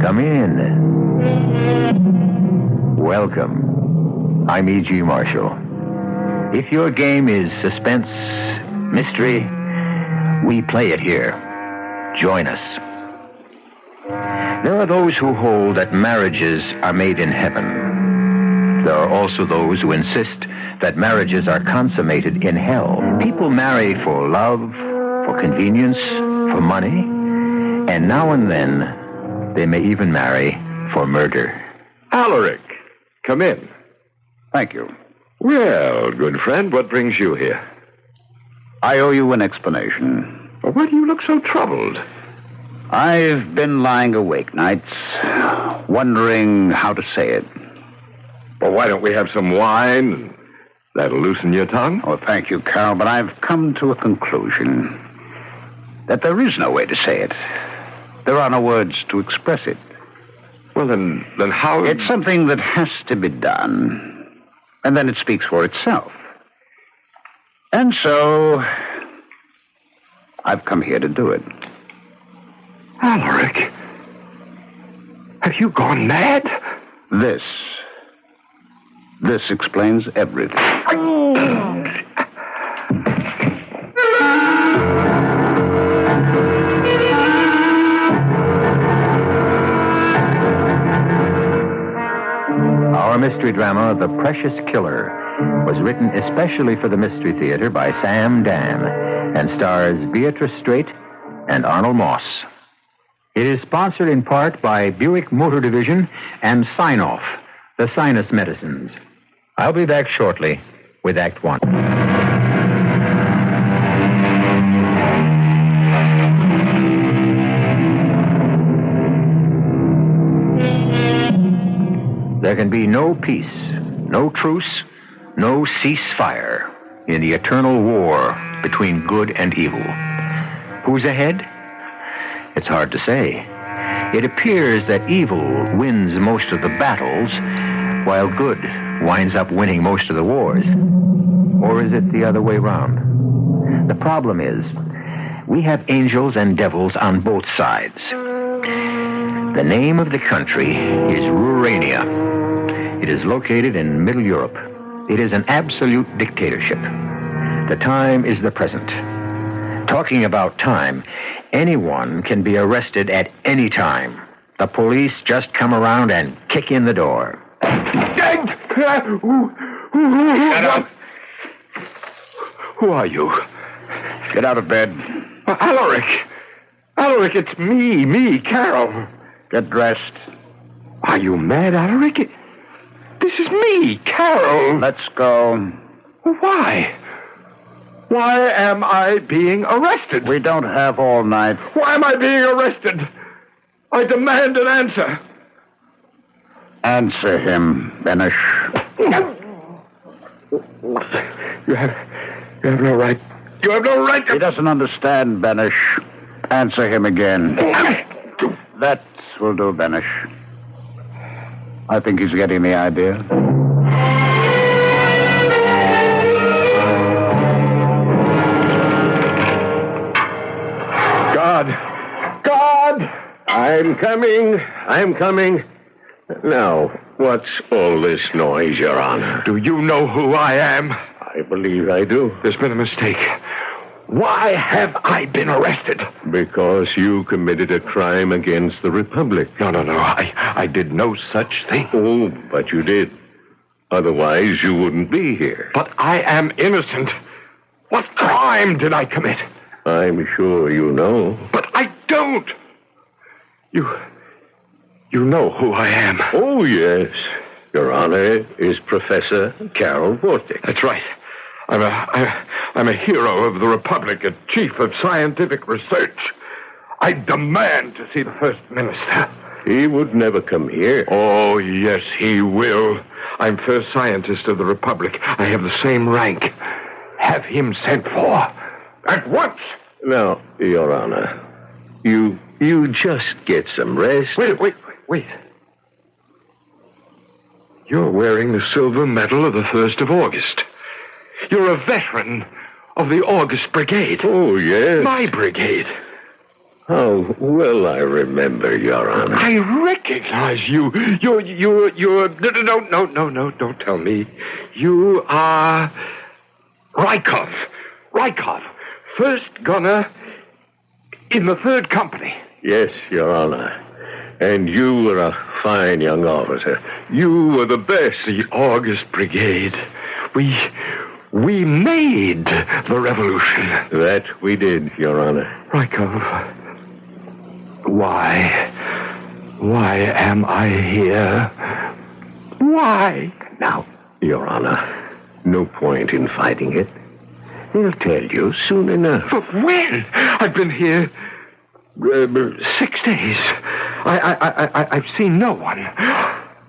Come in. Welcome. I'm E.G. Marshall. If your game is suspense, mystery, we play it here. Join us. There are those who hold that marriages are made in heaven. There are also those who insist that marriages are consummated in hell. People marry for love, for convenience, for money, and now and then they may even marry for murder. Alaric, come in. Thank you. Well, good friend, what brings you here? I owe you an explanation. Well, why do you look so troubled? I've been lying awake nights, wondering how to say it. Well, why don't we have some wine? That'll loosen your tongue. Oh, thank you, Carol, but I've come to a conclusion that there is no way to say it. There are no words to express it. Well, then how... It's something that has to be done, and then it speaks for itself. And so, I've come here to do it. Alaric, have you gone mad? This explains everything. Our mystery drama, The Precious Killer, was written especially for the Mystery Theater by Sam Dan and stars Beatrice Straight and Arnold Moss. It is sponsored in part by Buick Motor Division and Sign-Off, the sinus medicines. I'll be back shortly with Act One. There can be no peace, no truce, no ceasefire in the eternal war between good and evil. Who's ahead? It's hard to say. It appears that evil wins most of the battles, while good winds up winning most of the wars. Or is it the other way round? The problem is, we have angels and devils on both sides. The name of the country is Rurania. It is located in Middle Europe. It is an absolute dictatorship. The time is the present. Talking about time, anyone can be arrested at any time. The police just come around and kick in the door. Shut up. Who are you? Get out of bed. Alaric! Alaric, it's me, Carol. Get dressed. Are you mad, Alaric? This is me, Carol. Let's go. Why? Why am I being arrested? We don't have all night. Why am I being arrested? I demand an answer. Answer him, Benish. You have no right. You have no right to... He doesn't understand, Benish. Answer him again. That will do, Benish. I think he's getting the idea. God! I'm coming. Now, what's all this noise, Your Honor? Do you know who I am? I believe I do. There's been a mistake. Why have I been arrested? Because you committed a crime against the Republic. No. I did no such thing. Oh, but you did. Otherwise, you wouldn't be here. But I am innocent. What crime did I commit? I'm sure you know. But I don't. You know who I am. Oh, yes. Your Honor is Professor Carol Vortig. That's right. I'm a hero of the Republic, a chief of scientific research. I demand to see the First Minister. He would never come here. Oh, yes, he will. I'm first scientist of the Republic. I have the same rank. Have him sent for. At once. Now, Your Honor, you just get some rest. Wait. You're wearing the silver medal of the 1st of August. You're a veteran of the August Brigade. Oh, yes. My brigade. How well I remember, Your Honor. I recognize you. You're... No, don't tell me. You are... Rykov, first gunner in the 3rd Company. Yes, Your Honor. And you were a fine young officer. You were the best. The August Brigade. We made the revolution. That we did, Your Honor. Rykov, why am I here? Why? Now, Your Honor, no point in fighting it. They'll tell you soon enough. But when? I've been here 6 days. I've seen no one.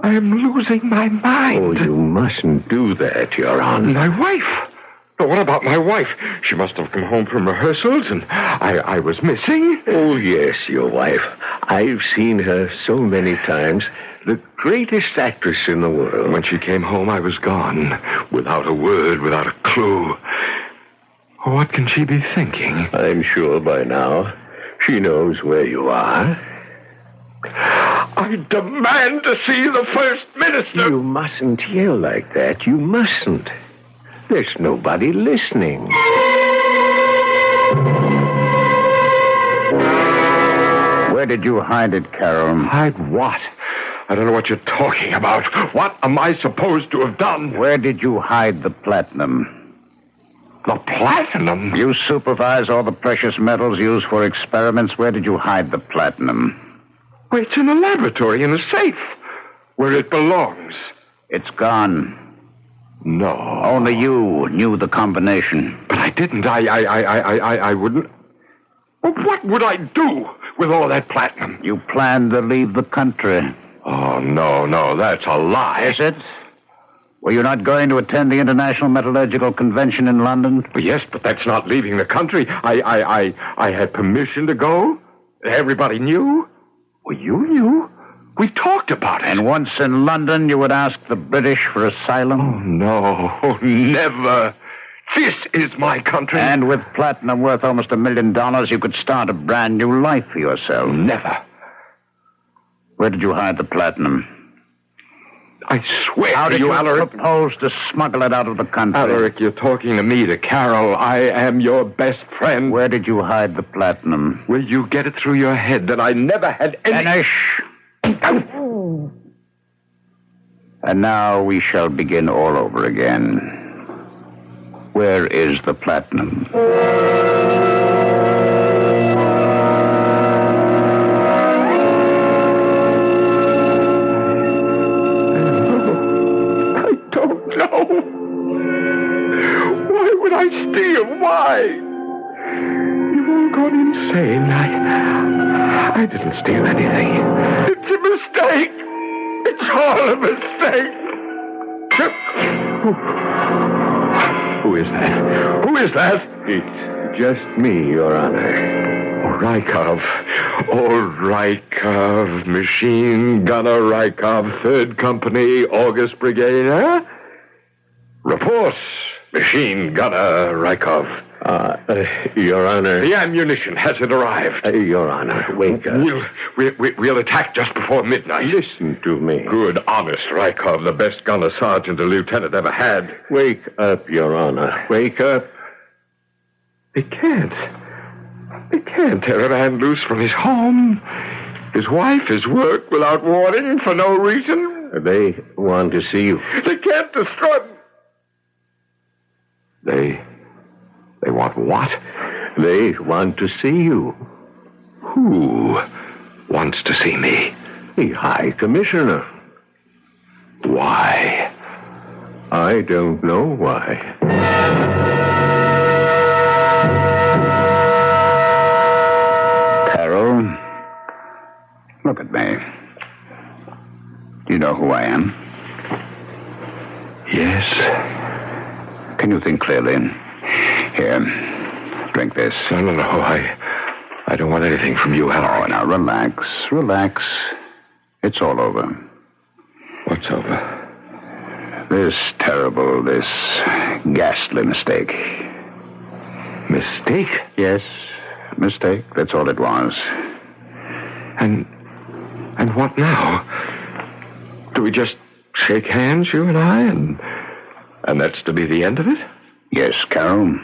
I am losing my mind. Oh, you mustn't do that, Your Honor. My wife? But what about my wife? She must have come home from rehearsals, and I was missing. Oh, yes, your wife. I've seen her so many times. The greatest actress in the world. When she came home, I was gone. Without a word, without a clue. What can she be thinking? I'm sure by now she knows where you are. I demand to see the First Minister. You mustn't yell like that. You mustn't. There's nobody listening. Where did you hide it, Carol? Hide what? I don't know what you're talking about. What am I supposed to have done? Where did you hide the platinum? The platinum? You supervise all the precious metals used for experiments. Where did you hide the platinum? Well, it's in a laboratory, in a safe, where it belongs. It's gone. No. Only you knew the combination. But I didn't. I wouldn't. Well, what would I do with all that platinum? You planned to leave the country. Oh, no, that's a lie. Is it? Were you not going to attend the International Metallurgical Convention in London? Well, yes, but that's not leaving the country. I had permission to go. Everybody knew. Well, you knew. We talked about it. And once in London, you would ask the British for asylum? Oh, no, never. This is my country. And with platinum worth almost $1 million, you could start a brand new life for yourself. Never. Where did you hide the platinum? I swear How to did you, you Alaric. propose to smuggle it out of the country? Alaric, you're talking to me, to Carol. I am your best friend. Where did you hide the platinum? Will you get it through your head that I never had any... Finish! And now we shall begin all over again. Where is the platinum? I don't know. Why would I steal? Why? You've all gone insane. I didn't steal anything. It's a mistake. It's all a mistake. Who is that? Who is that? It's just me, Your Honor. Rykov. Oh, Rykov. Machine Gunner Rykov. 3rd Company, August Brigade, huh? Report. Machine Gunner Rykov. Your Honor. The ammunition, has it arrived? Your Honor, wake up. We'll attack just before midnight. Listen to me. Good, honest Rykov, the best gunner sergeant a lieutenant ever had. Wake up, Your Honor. Wake up. They can't tear a man loose from his home, his wife, his work, without warning, for no reason. They want to see you. They can't destroy... They want what? They want to see you. Who wants to see me? The High Commissioner. Why? I don't know why. Carol, look at me. Do you know who I am? Yes. Can you think clearly? Here, drink this. No. I don't want anything from you, Alaric. Oh, now relax. It's all over. What's over? This ghastly mistake. Mistake? Yes, Mistake, that's all it was. And what now? Do we just shake hands, you and I, and that's to be the end of it? Yes, Carol.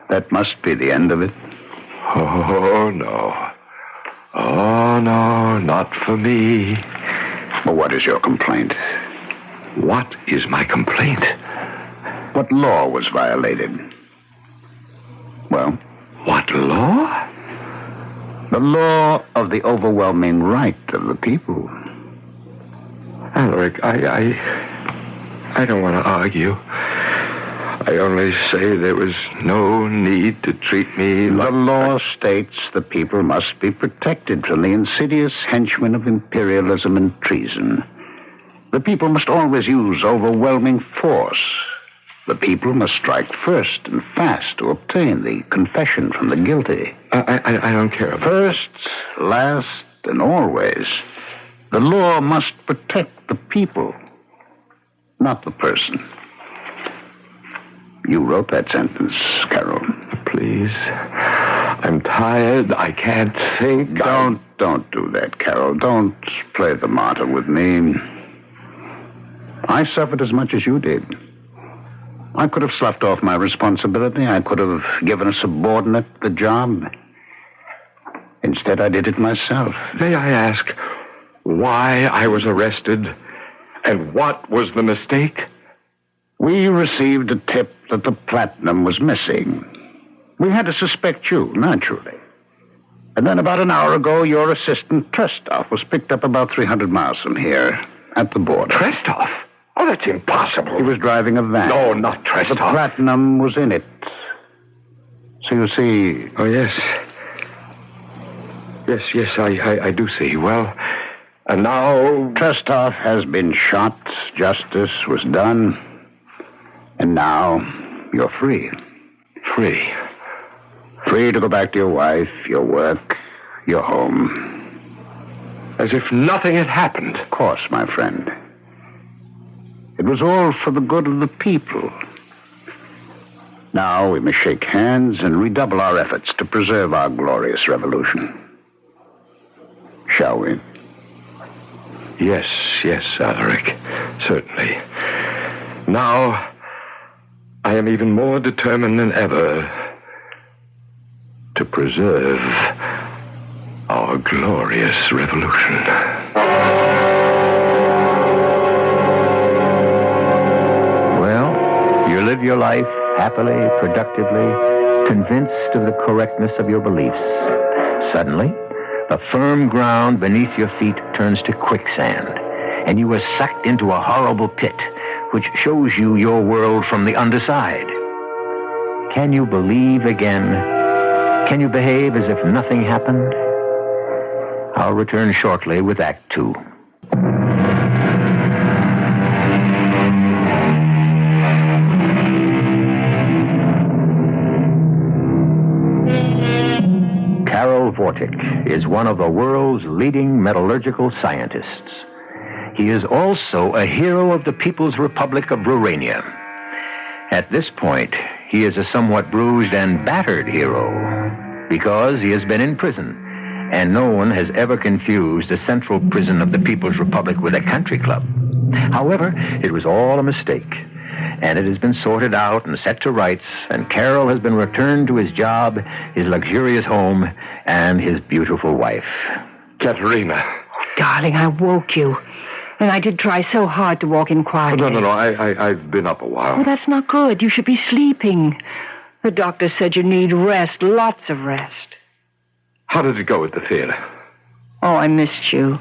That must be the end of it. Oh, no. Oh, no, not for me. Well, what is your complaint? What is my complaint? What law was violated? Well? What law? The law of the overwhelming right of the people. Alaric, I don't want to argue. I only say there was no need to treat me like... The law states the people must be protected from the insidious henchmen of imperialism and treason. The people must always use overwhelming force. The people must strike first and fast to obtain the confession from the guilty. I don't care about... First, last, and always, the law must protect the people, not the person. You wrote that sentence, Carol. Please. I'm tired. I can't think. Don't do that, Carol. Don't play the martyr with me. I suffered as much as you did. I could have sloughed off my responsibility. I could have given a subordinate the job. Instead, I did it myself. May I ask why I was arrested and what was the mistake? We received a tip that the platinum was missing. We had to suspect you, naturally. And then about an hour ago, your assistant, Trestov, was picked up about 300 miles from here, at the border. Trestov? Oh, that's impossible. He was driving a van. No, not Trestov. The platinum was in it. So you see... Oh, yes. Yes, I do see. Well, and now... Trestov has been shot. Justice was done. And now, you're free. Free? Free to go back to your wife, your work, your home. As if nothing had happened. Of course, my friend. It was all for the good of the people. Now we must shake hands and redouble our efforts to preserve our glorious revolution. Shall we? Yes, Alaric. Certainly. Now, I am even more determined than ever to preserve our glorious revolution. Well, you live your life happily, productively, convinced of the correctness of your beliefs. Suddenly, the firm ground beneath your feet turns to quicksand, and you are sucked into a horrible pit which shows you your world from the underside. Can you believe again? Can you behave as if nothing happened? I'll return shortly with Act 2. Carol Vortig is one of the world's leading metallurgical scientists. He is also a hero of the People's Republic of Rurania. At this point, he is a somewhat bruised and battered hero because he has been in prison, and no one has ever confused the central prison of the People's Republic with a country club. However, it was all a mistake, and it has been sorted out and set to rights, and Carol has been returned to his job, his luxurious home, and his beautiful wife. Katerina. Darling, I woke you. And I did try so hard to walk in quietly. No. I've been up a while. Oh, that's not good. You should be sleeping. The doctor said you need rest, lots of rest. How did it go at the theater? Oh, I missed you.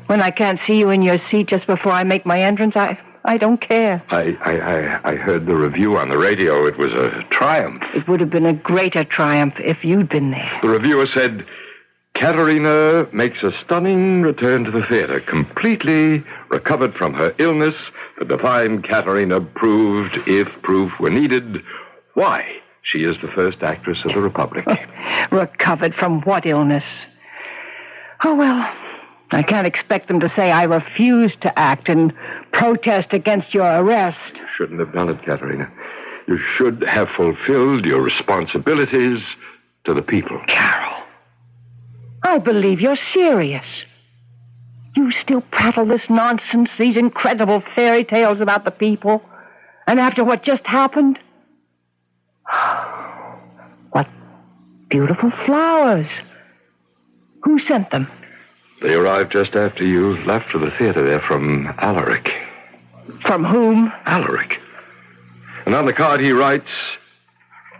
When I can't see you in your seat just before I make my entrance, I don't care. I heard the review on the radio. It was a triumph. It would have been a greater triumph if you'd been there. The reviewer said, Katerina makes a stunning return to the theater, completely recovered from her illness. The divine Katerina proved, if proof were needed, why she is the first actress of the Republic. Recovered from what illness? Oh, well, I can't expect them to say I refuse to act and protest against your arrest. You shouldn't have done it, Katerina. You should have fulfilled your responsibilities to the people. Carol, I believe you're serious. You still prattle this nonsense, these incredible fairy tales about the people. And after what just happened? What beautiful flowers. Who sent them? They arrived just after you left for the theater there from Alaric. From whom? Alaric. And on the card he writes,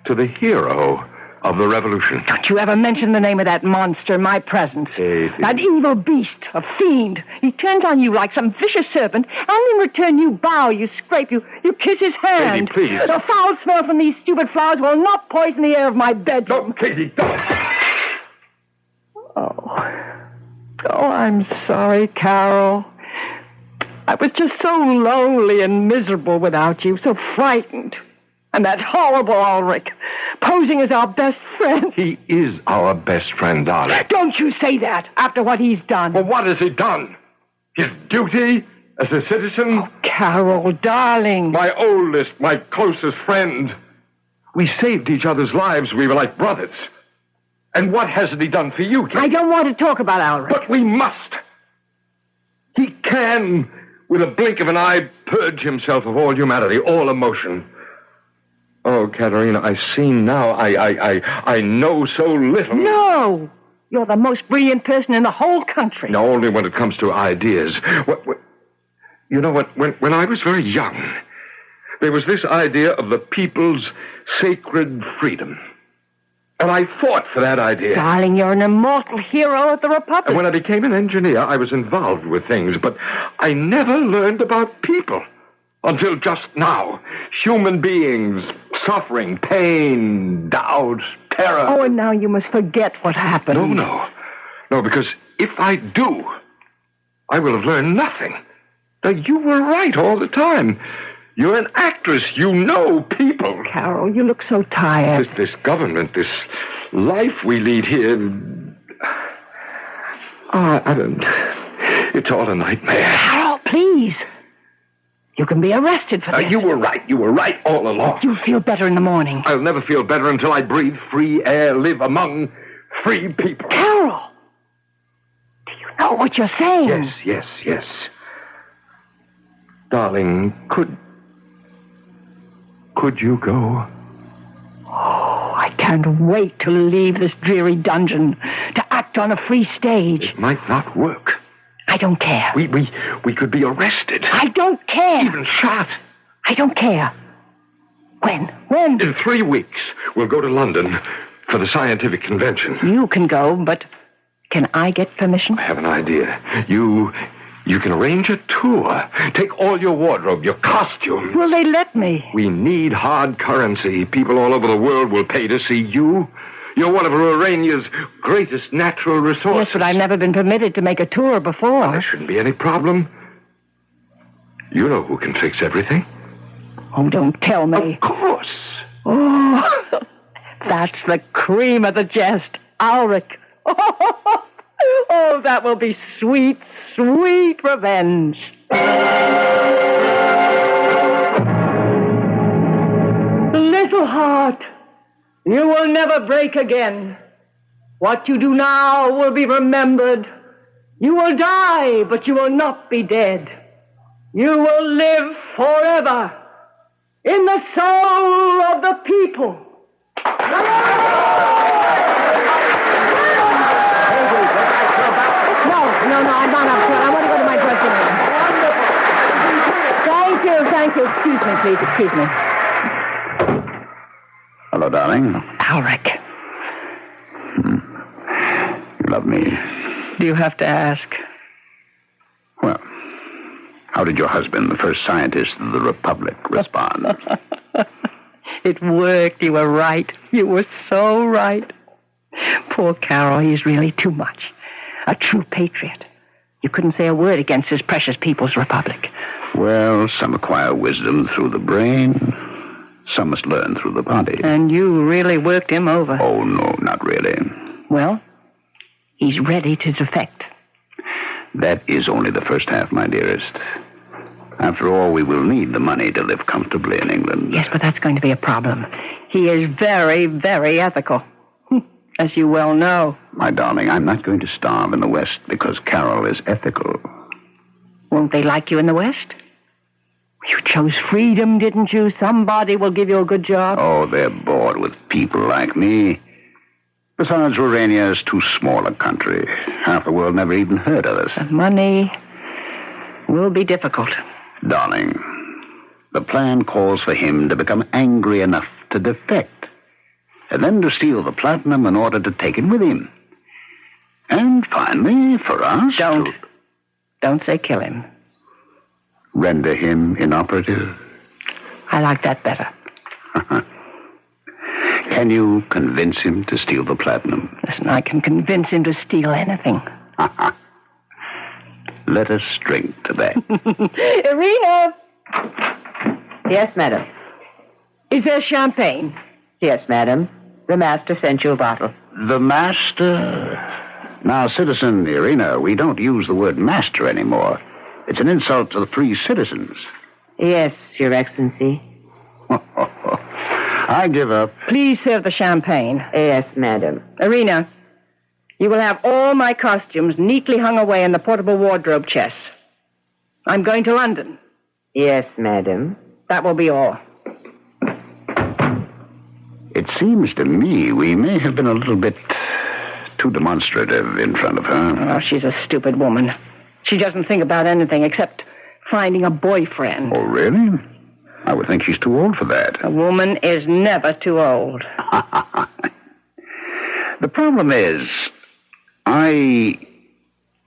to the hero of the revolution. Don't you ever mention the name of that monster in my presence. That evil beast, a fiend. He turns on you like some vicious serpent, and in return you bow, you scrape, you kiss his hand. Katie, please. The foul smell from these stupid flowers will not poison the air of my bedroom. Don't, Katie, don't. Oh, I'm sorry, Carol. I was just so lonely and miserable without you, so frightened. And that horrible Ulrich, posing as our best friend. He is our best friend, darling. Don't you say that after what he's done. Well, what has he done? His duty as a citizen? Oh, Carol, darling. My oldest, my closest friend. We saved each other's lives. We were like brothers. And what hasn't he done for you, Kate? I don't want to talk about Ulrich. But we must. He can, with a blink of an eye, purge himself of all humanity, all emotion. Oh, Katerina, I see now. I know so little. No! You're the most brilliant person in the whole country. No, only when it comes to ideas. You know what? When I was very young, there was this idea of the people's sacred freedom. And I fought for that idea. Darling, you're an immortal hero of the Republic. And when I became an engineer, I was involved with things, but I never learned about people. Until just now. Human beings, suffering, pain, doubt, terror. Oh, and now you must forget what happened. No, because if I do, I will have learned nothing. Now, you were right all the time. You're an actress. You know people. Carol, you look so tired. This government, this life we lead here... I don't... It's all a nightmare. Carol, please. You can be arrested for this. You were right. You were right all along. You'll feel better in the morning. I'll never feel better until I breathe free air, live among free people. Carol! Do you know what you're saying? Yes. Darling, could you go? Oh, I can't wait to leave this dreary dungeon, to act on a free stage. It might not work. I don't care. We could be arrested. I don't care. Even shot. I don't care. When? In 3 weeks, we'll go to London for the scientific convention. You can go, but can I get permission? I have an idea. You can arrange a tour. Take all your wardrobe, your costumes. Will they let me? We need hard currency. People all over the world will pay to see you. You're one of Rurania's greatest natural resources. Yes, but I've never been permitted to make a tour before. Well, there shouldn't be any problem. You know who can fix everything. Oh, don't tell me. Of course. Oh, that's the cream of the jest. Ulrich. Oh, that will be sweet, sweet revenge. Little heart, you will never break again. What you do now will be remembered. You will die, but you will not be dead. You will live forever in the soul of the people. No, I'm not upset. I want to go to my dressing room. Thank you. Excuse me, please. Excuse me. Hello, darling. Ulrich. You love me. Do you have to ask? Well, how did your husband, the first scientist of the Republic, respond? It worked. You were right. You were so right. Poor Carol, he's really too much. A true patriot. You couldn't say a word against his precious People's Republic. Well, some acquire wisdom through the brain. Some must learn through the body. And you really worked him over. Oh, no, not really. Well, he's ready to defect. That is only the first half, my dearest. After all, we will need the money to live comfortably in England. Yes, but that's going to be a problem. He is very, very ethical. as you well know. My darling, I'm not going to starve in the West because Carol is ethical. Won't they like you in the West? You chose freedom, didn't you? Somebody will give you a good job. Oh, they're bored with people like me. Besides, Rurania is too small a country. Half the world never even heard of us. The money will be difficult. Darling, the plan calls for him to become angry enough to defect, and then to steal the platinum in order to take it with him. And finally, for us... Don't say kill him. Render him inoperative. I like that better. Can you convince him to steal the platinum? Listen, I can convince him to steal anything. Let us drink to that. Irina! Yes, madam. Is there champagne? Yes, madam. The master sent you a bottle. The master? Now, Citizen Irina, we don't use the word master anymore. It's an insult to the free citizens. Yes, Your Excellency. I give up. Please serve the champagne. Yes, madam. Irina, you will have all my costumes neatly hung away in the portable wardrobe chest. I'm going to London. Yes, madam. That will be all. It seems to me we may have been a little bit too demonstrative in front of her. Oh, she's a stupid woman. She doesn't think about anything except finding a boyfriend. Oh, really? I would think she's too old for that. A woman is never too old. The problem is, I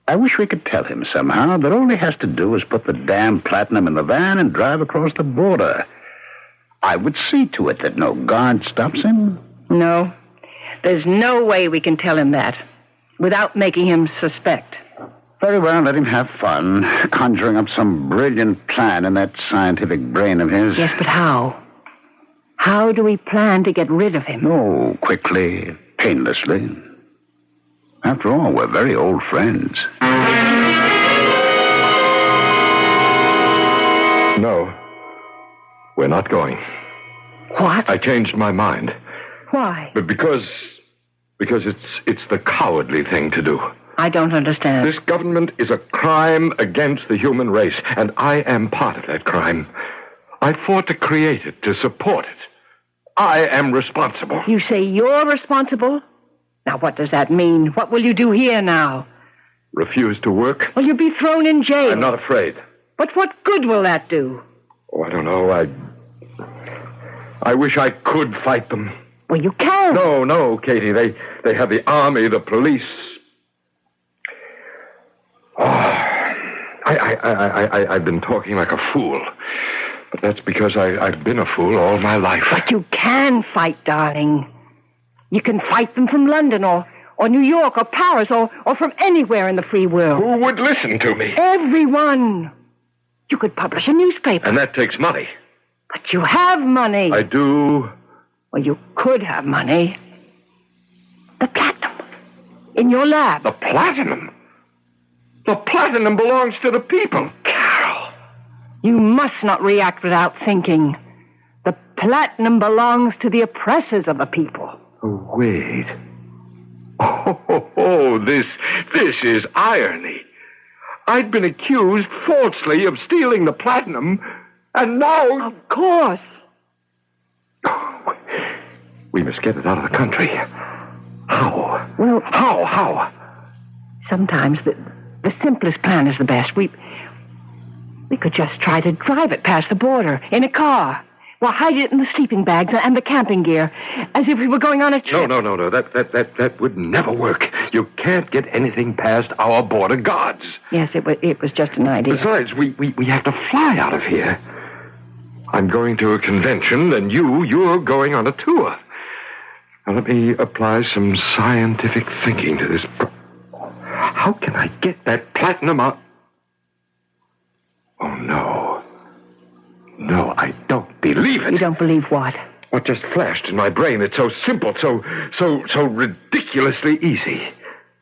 wish we could tell him somehow that all he has to do is put the damn platinum in the van and drive across the border. I would see to it that no guard stops him. No. There's no way we can tell him that without making him suspect. Very well, let him have fun, conjuring up some brilliant plan in that scientific brain of his. Yes, but how? How do we plan to get rid of him? Oh, quickly, painlessly. After all, we're very old friends. No, we're not going. What? I changed my mind. Why? But because it's the cowardly thing to do. I don't understand. This government is a crime against the human race, and I am part of that crime. I fought to create it, to support it. I am responsible. You say you're responsible? Now, what does that mean? What will you do here now? Refuse to work? Well, you'll be thrown in jail. I'm not afraid. But what good will that do? Oh, I don't know. I wish I could fight them. Well, you can. No, Katie. They have the army, the police. Oh, I've been talking like a fool. But that's because I've been a fool all my life. But you can fight, darling. You can fight them from London or New York or Paris or from anywhere in the free world. Who would listen to me? Everyone. You could publish a newspaper. And that takes money. But you have money. I do. Well, you could have money. The platinum. In your lab. The platinum? The platinum belongs to the people. Carol, you must not react without thinking. The platinum belongs to the oppressors of the people. Oh, wait. Oh, this is irony. I'd been accused falsely of stealing the platinum, and now... Of course. We must get it out of the country. How? Well... How? Sometimes the simplest plan is the best. We could just try to drive it past the border in a car. Well, hide it in the sleeping bags and the camping gear, as if we were going on a trip. No. That would never work. You can't get anything past our border guards. Yes, it was just an idea. Besides, we have to fly out of here. I'm going to a convention, and you're going on a tour. Now, let me apply some scientific thinking to this. How can I get that platinum out? Oh, no. No, I don't believe it. You don't believe what? What just flashed in my brain. It's so simple, so ridiculously easy.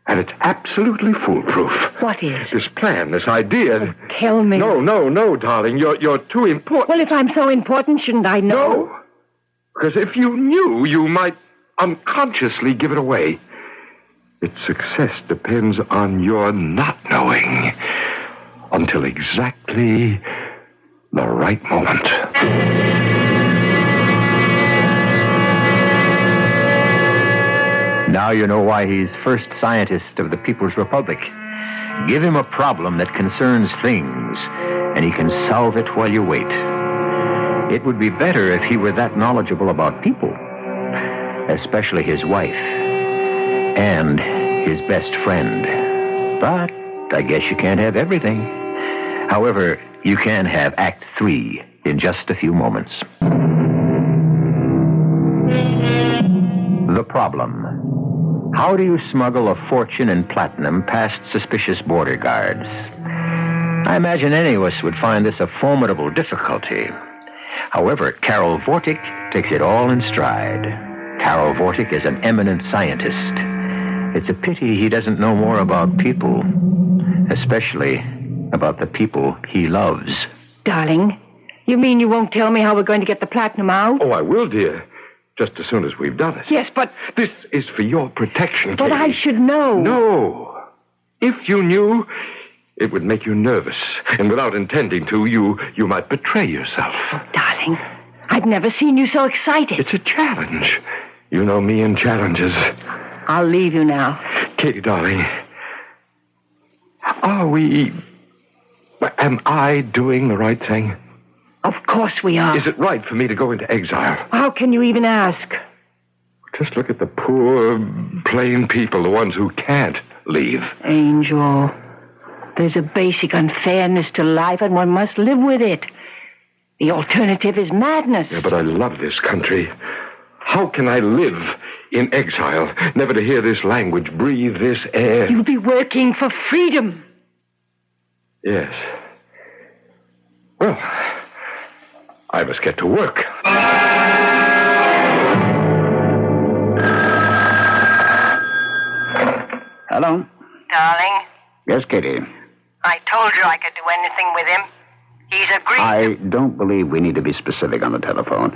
And it's absolutely foolproof. What is? This plan, this idea. Oh, tell me. No, darling. You're too important. Well, if I'm so important, shouldn't I know? No. Because if you knew, you might unconsciously give it away. Its success depends on your not knowing until exactly the right moment. Now you know why he's first scientist of the People's Republic. Give him a problem that concerns things, and he can solve it while you wait. It would be better if he were that knowledgeable about people, especially his wife and his best friend. But I guess you can't have everything. However, you can have Act 3 in just a few moments. The problem. How do you smuggle a fortune in platinum past suspicious border guards? I imagine any of us would find this a formidable difficulty. However, Carol Vortig takes it all in stride. Carol Vortig is an eminent scientist. It's a pity he doesn't know more about people, especially about the people he loves. Darling, you mean you won't tell me how we're going to get the platinum out? Oh, I will, dear. Just as soon as we've done it. Yes, but... This is for your protection, But Katie. I should know. No. If you knew, it would make you nervous. And without intending to, you might betray yourself. Darling, I've never seen you so excited. It's a challenge. You know me and challenges. I'll leave you now. Katie, darling, am I doing the right thing? Of course we are. Is it right for me to go into exile? How can you even ask? Just look at the poor, plain people, the ones who can't leave. Angel, there's a basic unfairness to life, and one must live with it. The alternative is madness. Yeah, but I love this country. How can I live in exile, never to hear this language, breathe this air? You'll be working for freedom. Yes. Well, I must get to work. Hello? Darling, Yes, Katie. I told you I could do anything with him. He's agreed. I don't believe we need to be specific on the telephone.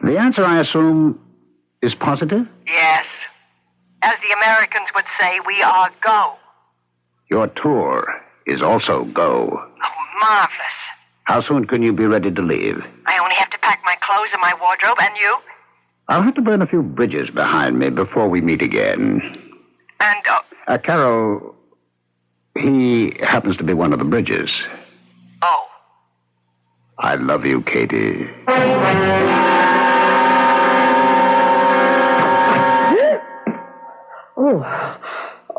The answer, I assume, is positive? Yes. As the Americans would say, we are go. Your tour is also go. Oh, marvelous. How soon can you be ready to leave? I only have to pack my clothes and my wardrobe, and you? I'll have to burn a few bridges behind me before we meet again. And, Carol, he happens to be one of the bridges. oh. I love you, Katie.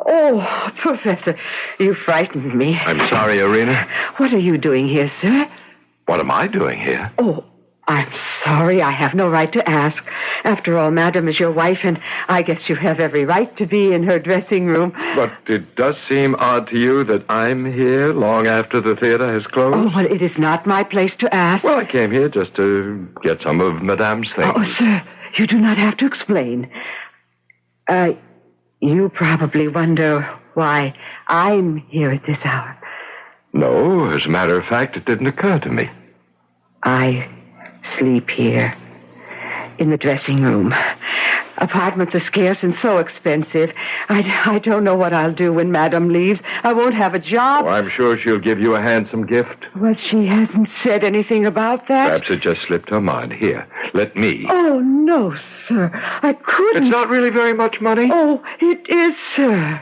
Oh, Professor, you frightened me. I'm sorry, Irina. What are you doing here, sir? What am I doing here? Oh, I'm sorry. I have no right to ask. After all, Madam is your wife, and I guess you have every right to be in her dressing room. But it does seem odd to you that I'm here long after the theater has closed? Oh, well, it is not my place to ask. Well, I came here just to get some of Madame's things. Oh, sir, you do not have to explain. You probably wonder why I'm here at this hour. No, as a matter of fact, it didn't occur to me. I sleep here, in the dressing room. Apartments are scarce and so expensive. I don't know what I'll do when Madame leaves. I won't have a job. Oh, I'm sure she'll give you a handsome gift. Well, she hasn't said anything about that. Perhaps it just slipped her mind. Here, let me. Oh, no, sir. I couldn't. It's not really very much money. Oh, it is, sir.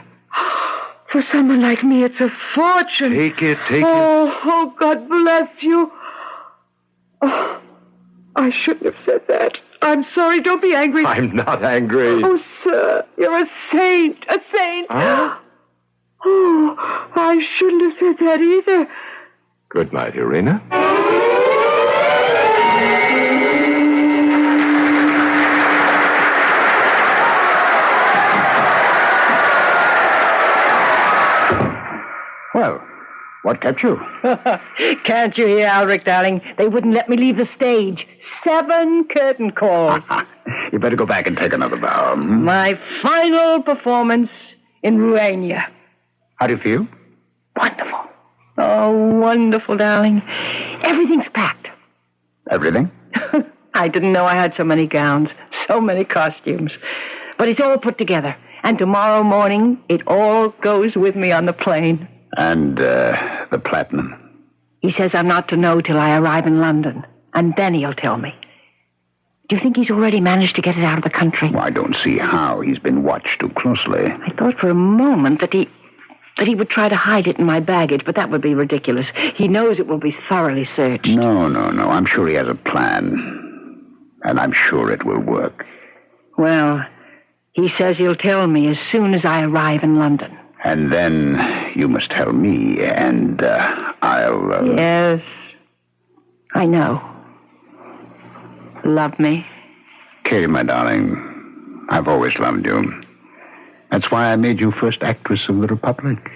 For someone like me, it's a fortune. Take it. Oh, God bless you. Oh, I shouldn't have said that. I'm sorry. Don't be angry. I'm not angry. Oh, sir, you're a saint. A saint. Huh? Oh, I shouldn't have said that either. Good night, Irina. Well, what kept you? Can't you hear, Alric, darling? They wouldn't let me leave the stage. 7 curtain calls. You better go back and take another bow. My final performance in Rurania. How do you feel? Wonderful. Oh, wonderful, darling. Everything's packed. Everything? I didn't know I had so many gowns. so many costumes. But it's all put together. And tomorrow morning, it all goes with me on the plane. And the platinum? He says I'm not to know till I arrive in London. And then he'll tell me. Do you think he's already managed to get it out of the country? Well, I don't see how. He's been watched too closely. I thought for a moment that he would try to hide it in my baggage, but that would be ridiculous. He knows it will be thoroughly searched. No. I'm sure he has a plan. And I'm sure it will work. Well, he says he'll tell me as soon as I arrive in London. And then you must tell me, and I'll... Yes, I know. Love me? Katie, my darling, I've always loved you. That's why I made you first actress of the Republic.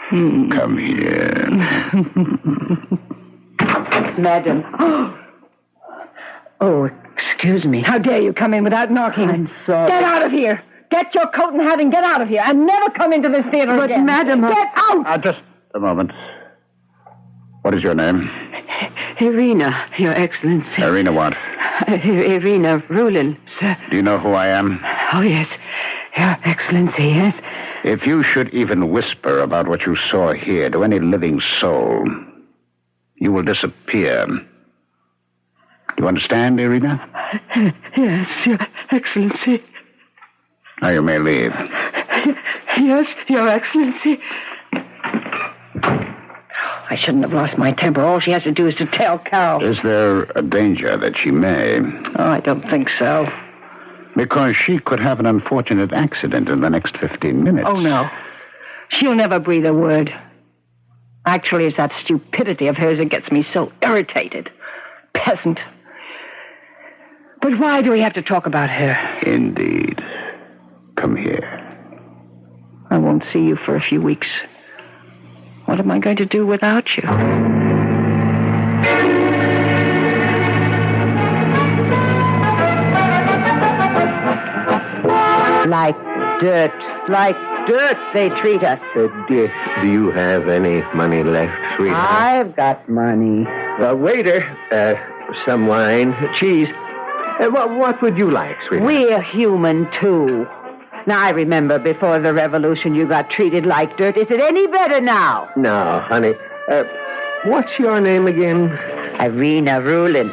Come here. Madam. Oh, excuse me. How dare you come in without knocking? I'm sorry. Get out of here. Get your coat and hat and get out of here. And never come into this theater again. But, madam... Get out! Just a moment. What is your name? Irina, Your Excellency. Irina what? Irina Rulin, sir. Do you know who I am? Oh, yes. Your Excellency, yes. If you should even whisper about what you saw here to any living soul, you will disappear. Do you understand, Irina? Yes, Your Excellency. Now you may leave. Yes, Your Excellency. I shouldn't have lost my temper. All she has to do is to tell Carol. Is there a danger that she may? Oh, I don't think so. Because she could have an unfortunate accident in the next 15 minutes. Oh, no. She'll never breathe a word. Actually, it's that stupidity of hers that gets me so irritated. Peasant. But why do we have to talk about her? Indeed. Come here. I won't see you for a few weeks. What am I going to do without you? Like dirt they treat us. Dear, do you have any money left, sweetheart? I've got money. Waiter, some wine, cheese. What would you like, sweetheart? We're human, too. Now, I remember before the revolution you got treated like dirt. Is it any better now? No, honey. What's your name again? Irina Rulin.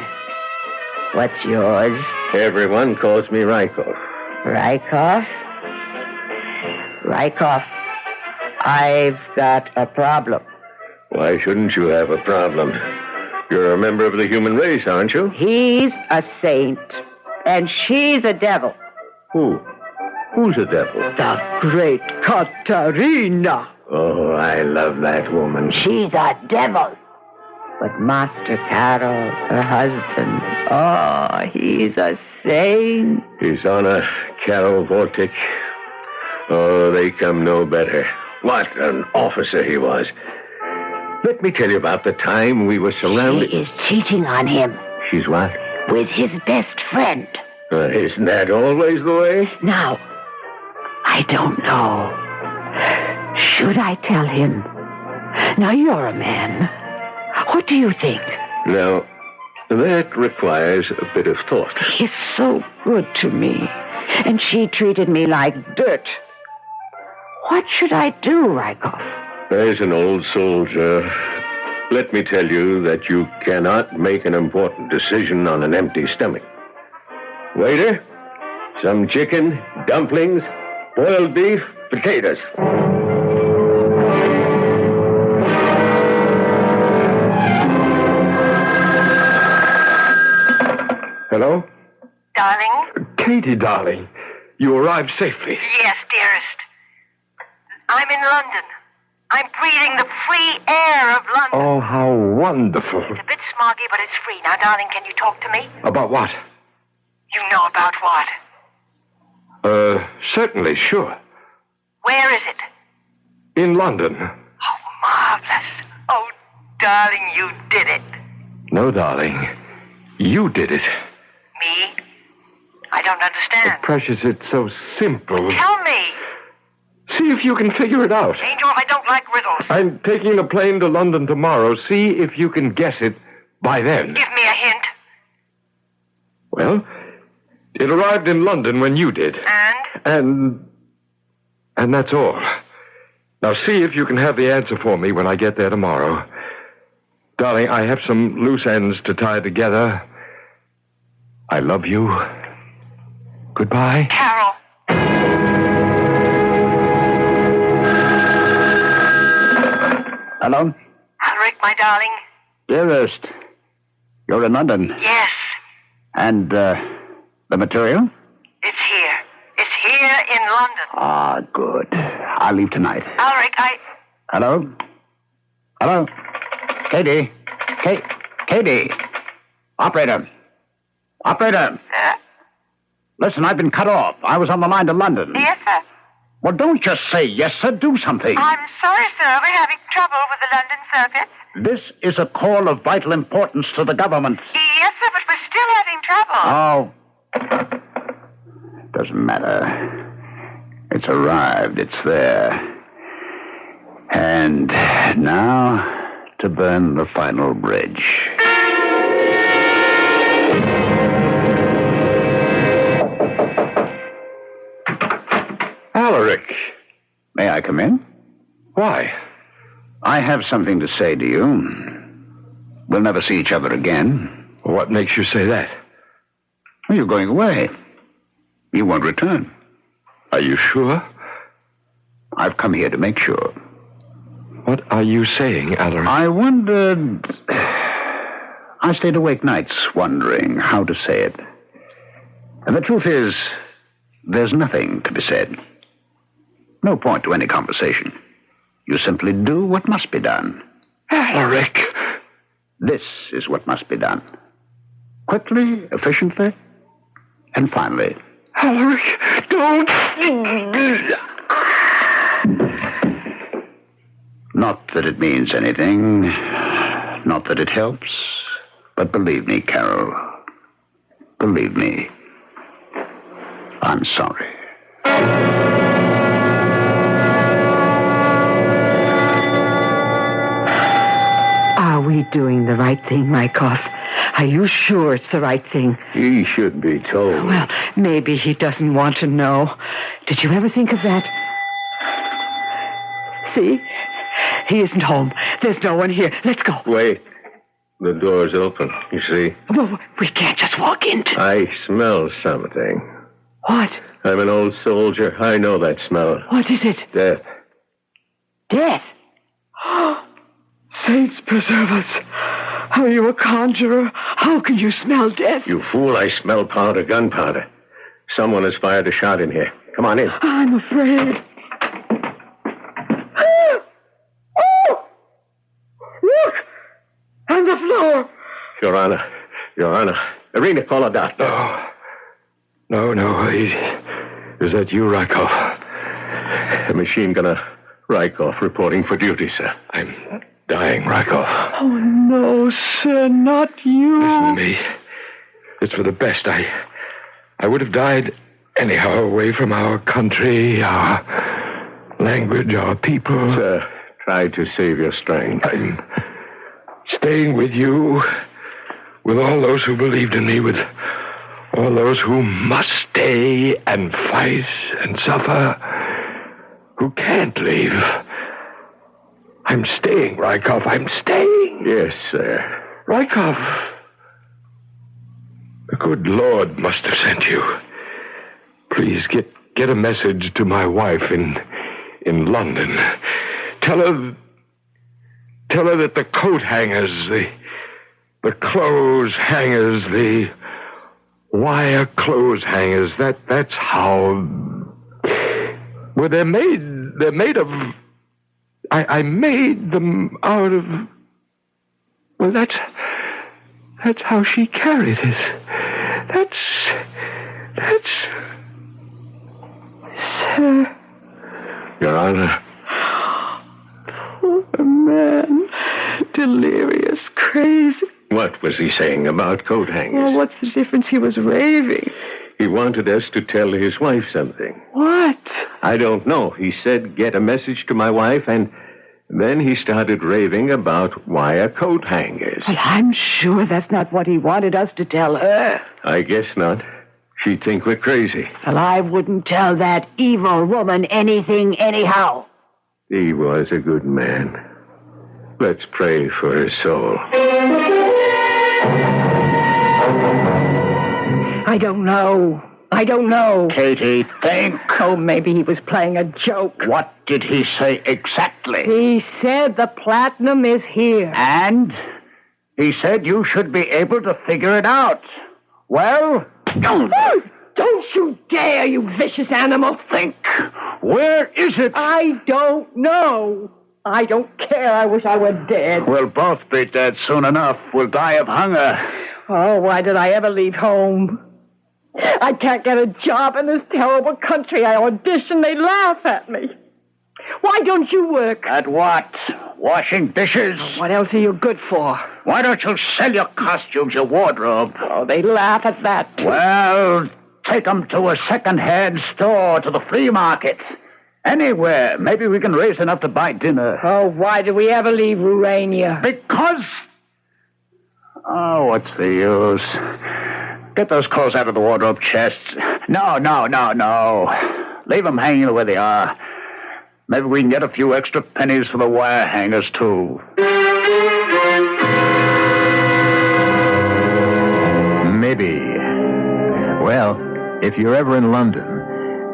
What's yours? Everyone calls me Rykov. Rykov? Rykov, I've got a problem. Why shouldn't you have a problem? You're a member of the human race, aren't you? He's a saint, and she's a devil. Who? Who's a devil? The great Katerina. Oh, I love that woman. She's a devil. But Master Carol, her husband, oh, he's a saint. His Honor, Carol Vortig. Oh, they come no better. What an officer he was. Let me tell you about the time we were surrounded. She is cheating on him. She's what? With his best friend. Isn't that always the way? Now, I don't know. Should I tell him? Now, you're a man. What do you think? Now, that requires a bit of thought. He's so good to me. And she treated me like dirt. What should I do, Rykov? As an old soldier, let me tell you that you cannot make an important decision on an empty stomach. Waiter, some chicken, dumplings, boiled beef, potatoes. Hello? Darling? Katie, darling. You arrived safely. Yes, dearest. I'm in London. I'm breathing the free air of London. Oh, how wonderful. It's a bit smoggy, but it's free. Now, darling, can you talk to me? About what? You know about what? Certainly, sure. Where is it? In London. Oh, marvelous. Oh, darling, you did it. No, darling. You did it. Me? I don't understand. Precious, it's so simple. Tell me. See if you can figure it out. Angel, I don't like riddles. I'm taking the plane to London tomorrow. See if you can guess it by then. Give me a hint. Well, It arrived in London when you did. And that's all. Now see if you can have the answer for me when I get there tomorrow. Darling, I have some loose ends to tie together. I love you. Goodbye. Carol. Hello? Ulrich, my darling. Dearest, you're in London. Yes. And, the material? It's here. It's here in London. Ah, good. I'll leave tonight. Ulrich, Hello? Hello? Katie? Katie? Operator? Listen, I've been cut off. I was on the line to London. Yes, sir. Well, don't just say yes, sir. Do something. I'm sorry, sir. We're having trouble with the London circuit. This is a call of vital importance to the government. Yes, sir, but we're still having trouble. Oh. Doesn't matter. It's arrived. It's there. And now to burn the final bridge. Alaric. May I come in? Why? I have something to say to you. We'll never see each other again. What makes you say that? Well, you're going away. You won't return. Are you sure? I've come here to make sure. What are you saying, Alaric? I wondered... I stayed awake nights wondering how to say it. And the truth is, there's nothing to be said. No point to any conversation. You simply do what must be done. Alaric! This is what must be done. Quickly, efficiently, and finally. Alaric, don't! Not that it means anything. Not that it helps. But believe me, Carol. Believe me. I'm sorry. Are we doing the right thing, Mykoff? Are you sure it's the right thing? He should be told. Well, maybe he doesn't want to know. Did you ever think of that? See? He isn't home. There's no one here. Let's go. Wait. The door's open, you see. Well, we can't just walk into... I smell something. What? I'm an old soldier. I know that smell. What is it? Death. Death? Saints preserve us. Are you a conjurer? How can you smell death? You fool, I smell powder, gunpowder. Someone has fired a shot in here. Come on in. I'm afraid. Look! On the floor. Your Honor. Irina, call a doctor. No. Is that you, Rykov? The machine gunner Rykov reporting for duty, sir. I'm dying, Rykov. Oh, no, sir, not you. Listen to me. It's for the best. I would have died anyhow, away from our country, our language, our people. Sir, try to save your strength. I'm staying with you, with all those who believed in me, with all those who must stay and fight and suffer, who can't leave. I'm staying, Rykov. I'm staying. Yes, sir. Rykov, the good Lord must have sent you. Please get a message to my wife in London. Tell her that the coat hangers, the clothes hangers, the wire clothes hangers, that's how... Well, they're made of... I made them out of... Well, that's how she carried it. That's... Sir. Your Honor. Poor man. Delirious, crazy. What was he saying about coat hangers? Well, what's the difference? He was raving. He wanted us to tell his wife something. What? I don't know. He said, get a message to my wife, and then he started raving about wire coat hangers. Well, I'm sure that's not what he wanted us to tell her. I guess not. She'd think we're crazy. Well, I wouldn't tell that evil woman anything anyhow. He was a good man. Let's pray for her soul. I don't know. Katie, think. Oh, maybe he was playing a joke. What did he say exactly? He said the platinum is here. And he said you should be able to figure it out. Well, Don't you dare, you vicious animal. think. Where is it? I don't know. I don't care. I wish I were dead. We'll both be dead soon enough. We'll die of hunger. Oh, why did I ever leave home? I can't get a job in this terrible country. I audition, they laugh at me. Why don't you work? At what? Washing dishes? What else are you good for? Why don't you sell your costumes, your wardrobe? Oh, they laugh at that. Well, take them to a second-hand store, to the flea market. Anywhere. Maybe we can raise enough to buy dinner. Oh, why did we ever leave Rurania? Because... Oh, what's the use? Get those clothes out of the wardrobe chests. No. Leave them hanging the way they are. Maybe we can get a few extra pennies for the wire hangers, too. Maybe. Well, if you're ever in London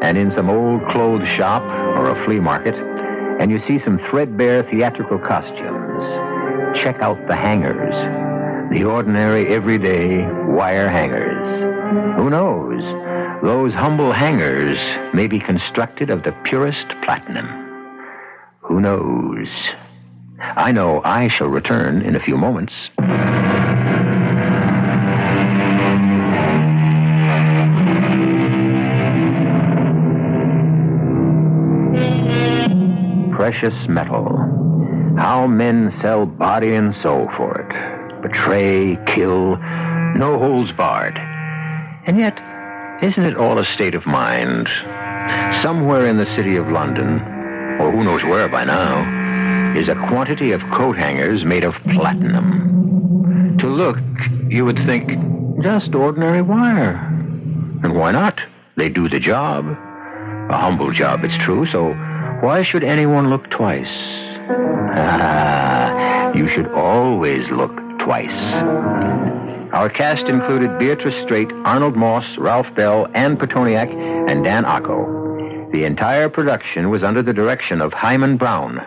and in some old clothes shop or a flea market and you see some threadbare theatrical costumes, check out the hangers. The ordinary, everyday wire hangers. Who knows? Those humble hangers may be constructed of the purest platinum. Who knows? I know I shall return in a few moments. Precious metal. How men sell body and soul for it. Betray, kill, no holds barred. And yet, isn't it all a state of mind? Somewhere in the city of London, or who knows where by now, is a quantity of coat hangers made of platinum. To look, you would think, just ordinary wire. And why not? They do the job. A humble job, it's true, so why should anyone look twice? You should always look twice. Our cast included Beatrice Straight, Arnold Moss, Ralph Bell, Ann Petoniak, and Dan Acco. The entire production was under the direction of Hyman Brown.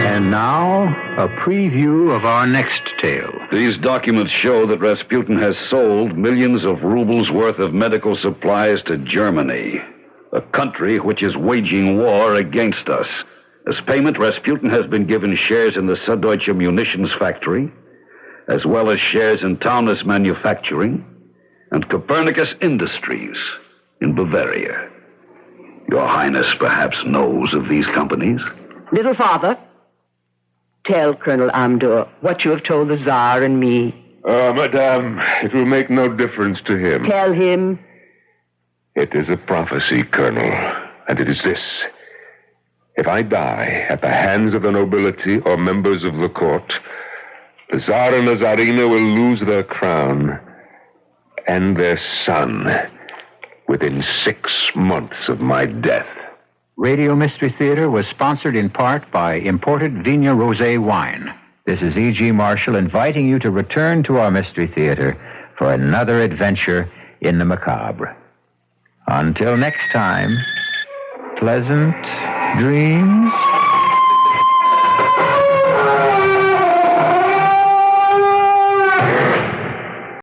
And now, a preview of our next tale. These documents show that Rasputin has sold millions of rubles worth of medical supplies to Germany, a country which is waging war against us. As payment, Rasputin has been given shares in the Süddeutsche Munitions Factory, as well as shares in Taunus Manufacturing and Copernicus Industries in Bavaria. Your Highness perhaps knows of these companies? Little father, tell Colonel Amdur what you have told the Tsar and me. Madame, it will make no difference to him. Tell him. It is a prophecy, Colonel, and it is this. If I die at the hands of the nobility or members of the court, the Tsar and the Tsarina will lose their crown and their son within 6 months of my death. Radio Mystery Theater was sponsored in part by imported Vigna Rosé wine. This is E.G. Marshall inviting you to return to our Mystery Theater for another adventure in the macabre. Until next time, pleasant dreams.